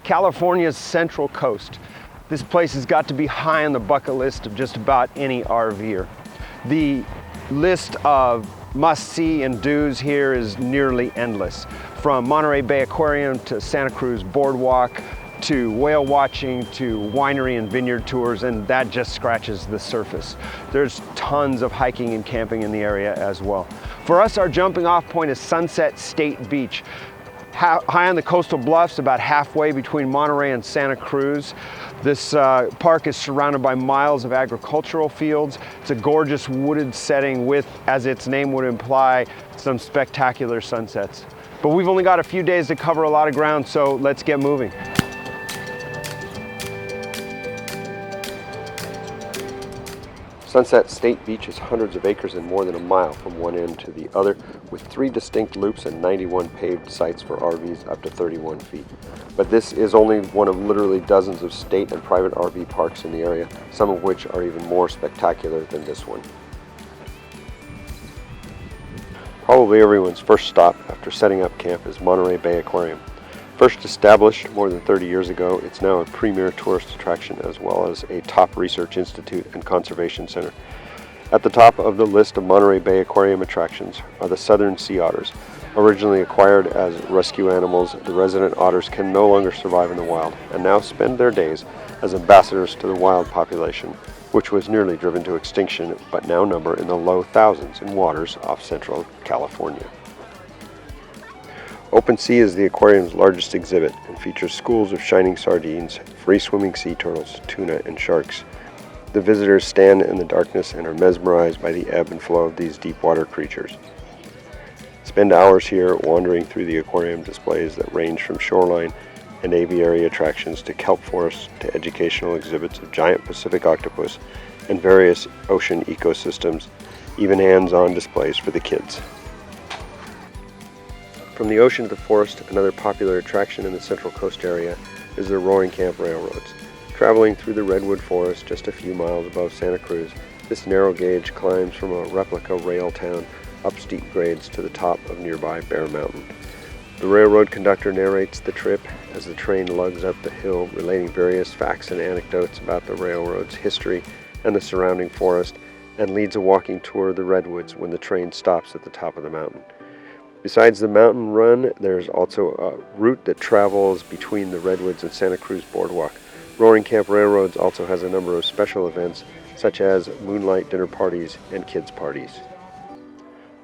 California's Central Coast. This place has got to be high on the bucket list of just about any RVer. The list of must-see and do's here is nearly endless. From Monterey Bay Aquarium to Santa Cruz Boardwalk to whale watching to winery and vineyard tours, and that just scratches the surface. There's tons of hiking and camping in the area as well. For us, our jumping off point is Sunset State Beach. High on the coastal bluffs, about halfway between Monterey and Santa Cruz. This park is surrounded by miles of agricultural fields. It's a gorgeous wooded setting with, as its name would imply, some spectacular sunsets. But we've only got a few days to cover a lot of ground, so let's get moving. Sunset State Beach is hundreds of acres and more than a mile from one end to the other, with 3 distinct loops and 91 paved sites for RVs up to 31 feet. But this is only one of literally dozens of state and private RV parks in the area, some of which are even more spectacular than this one. Probably everyone's first stop after setting up camp is Monterey Bay Aquarium. First established more than 30 years ago, it's now a premier tourist attraction as well as a top research institute and conservation center. At the top of the list of Monterey Bay Aquarium attractions are the southern sea otters. Originally acquired as rescue animals, the resident otters can no longer survive in the wild and now spend their days as ambassadors to the wild population, which was nearly driven to extinction but now number in the low thousands in waters off central California. Open Sea is the aquarium's largest exhibit and features schools of shining sardines, free-swimming sea turtles, tuna, and sharks. The visitors stand in the darkness and are mesmerized by the ebb and flow of these deep water creatures. Spend hours here wandering through the aquarium displays that range from shoreline and aviary attractions to kelp forests to educational exhibits of giant Pacific octopus and various ocean ecosystems, even hands-on displays for the kids. From the ocean to the forest, another popular attraction in the Central Coast area is the Roaring Camp Railroads. Traveling through the redwood forest just a few miles above Santa Cruz, this narrow gauge climbs from a replica rail town up steep grades to the top of nearby Bear Mountain. The railroad conductor narrates the trip as the train lugs up the hill, relating various facts and anecdotes about the railroad's history and the surrounding forest, and leads a walking tour of the Redwoods when the train stops at the top of the mountain. Besides the mountain run, there's also a route that travels between the Redwoods and Santa Cruz Boardwalk. Roaring Camp Railroads also has a number of special events, such as moonlight dinner parties and kids' parties.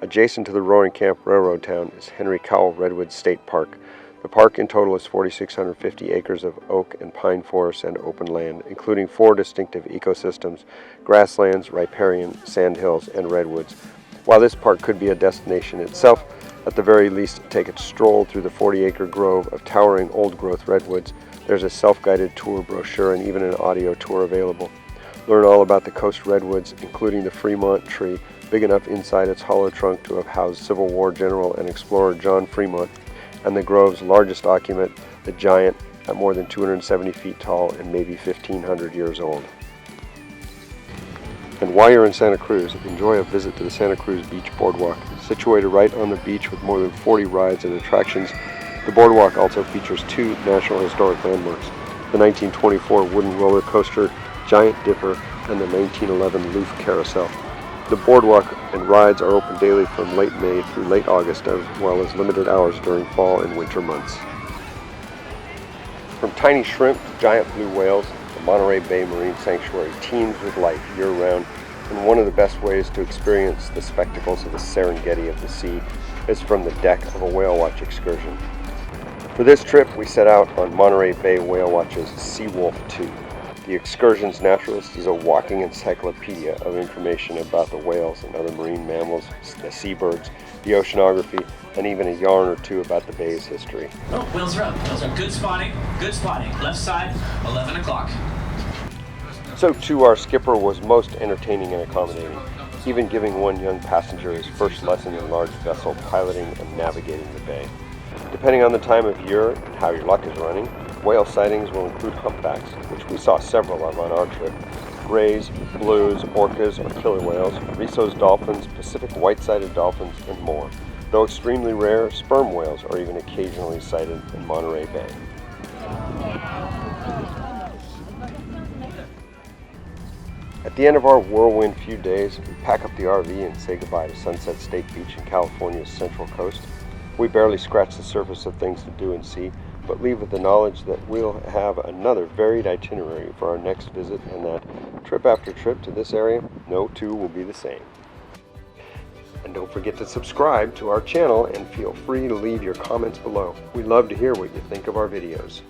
Adjacent to the Roaring Camp Railroad town is Henry Cowell Redwood State Park. The park in total is 4,650 acres of oak and pine forests and open land, including 4 distinctive ecosystems: grasslands, riparian, sandhills, and redwoods. While this park could be a destination itself, at the very least take a stroll through the 40-acre grove of towering old-growth redwoods. There's a self-guided tour brochure and even an audio tour available. Learn all about the coast redwoods, including the Fremont tree, big enough inside its hollow trunk to have housed Civil War general and explorer John Fremont, and the grove's largest occupant, the giant, at more than 270 feet tall and maybe 1,500 years old. And while you're in Santa Cruz, enjoy a visit to the Santa Cruz Beach Boardwalk. Situated right on the beach with more than 40 rides and attractions, the boardwalk also features 2 National Historic Landmarks: the 1924 wooden roller coaster Giant Dipper and the 1911 Loof Carousel. The boardwalk and rides are open daily from late May through late August, as well as limited hours during fall and winter months. From tiny shrimp to giant blue whales, the Monterey Bay Marine Sanctuary teems with life year-round, and one of the best ways to experience the spectacles of the Serengeti of the sea is from the deck of a whale watch excursion. For this trip, we set out on Monterey Bay Whale Watch's Sea Wolf 2. The excursion's naturalist is a walking encyclopedia of information about the whales and other marine mammals, the seabirds, the oceanography, and even a yarn or two about the bay's history. Oh, whales are up. Whales are up. Good spotting. Good spotting. Left side, 11 o'clock. So too, our skipper was most entertaining and accommodating, even giving one young passenger his first lesson in large vessel piloting and navigating the bay. Depending on the time of year and how your luck is running, whale sightings will include humpbacks, which we saw several of on our trip, grays, blues, orcas or killer whales, Risso's dolphins, Pacific white-sided dolphins, and more. Though extremely rare, sperm whales are even occasionally sighted in Monterey Bay. At the end of our whirlwind few days, we pack up the RV and say goodbye to Sunset State Beach in California's Central Coast. We barely scratch the surface of things to do and see, but leave with the knowledge that we'll have another varied itinerary for our next visit, and that trip after trip to this area, no two will be the same. And don't forget to subscribe to our channel and feel free to leave your comments below. We love to hear what you think of our videos.